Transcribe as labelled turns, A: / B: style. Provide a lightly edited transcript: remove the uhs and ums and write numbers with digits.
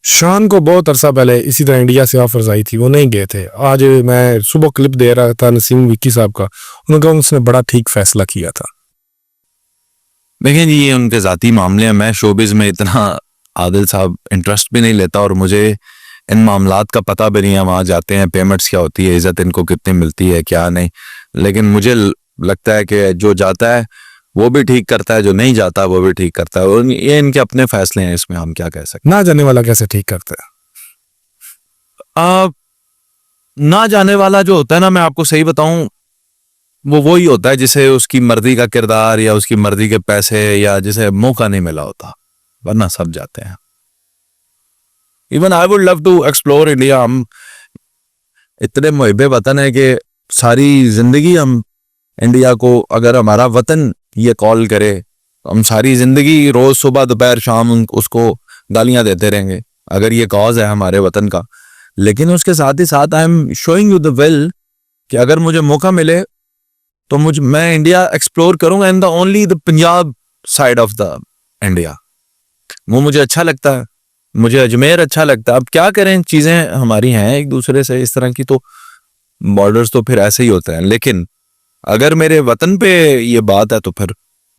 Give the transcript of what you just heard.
A: शान को बहुत अरसा पहले इसी तरह इंडिया से ऑफर्स आई थी, वो नहीं गए थे। आज मैं सुबह क्लिप दे रहा था नसीम विक्की साहब का, उन्होंने कहा उसने बड़ा ठीक फैसला किया था।
B: देखें जी, ये उनके ज़ाती मामले हैं। मैं शोबिज़ में इतना आदिल साहब इंटरेस्ट भी नहीं लेता और मुझे इन मामलात का पता भी नहीं है। वहाँ जाते हैं, पेमेंट्स क्या होती है, इज़्ज़त इनको कितनी मिलती है, क्या नहीं। लेकिन मुझे लगता है कि जो जाता है वो भी ठीक करता है, जो नहीं जाता वो भी ठीक करता है। और ये इनके अपने फैसले हैं, इसमें हम क्या कह सकते
A: ना जाने वाला कैसे ठीक करता है?
B: ना जाने वाला जो होता है ना, मैं आपको सही बताऊं, वो वही होता है जिसे उसकी मर्जी का किरदार या उसकी मर्जी के पैसे या जिसे मौका नहीं मिला होता, वरना सब जाते हैं। Even I would love to explore India. हम इतने मुहिब्बे वतन है कि सारी जिंदगी हम इंडिया को, अगर हमारा वतन ये कॉल करे, हम सारी जिंदगी रोज सुबह दोपहर शाम उसको गालियां देते रहेंगे, अगर ये कॉज है हमारे वतन का। लेकिन उसके साथ ही साथ I am showing you the will कि अगर मुझे मौका मिले तो मैं इंडिया एक्सप्लोर करूंगा, and the only the Punjab side of the India. वो मुझे अच्छा लगता है, मुझे अजमेर अच्छा लगता है। अब क्या करें, चीजें हमारी हैं एक दूसरे से इस तरह की, तो बॉर्डर्स तो फिर ऐसे ही होते हैं। लेकिन अगर मेरे वतन पे ये बात है तो फिर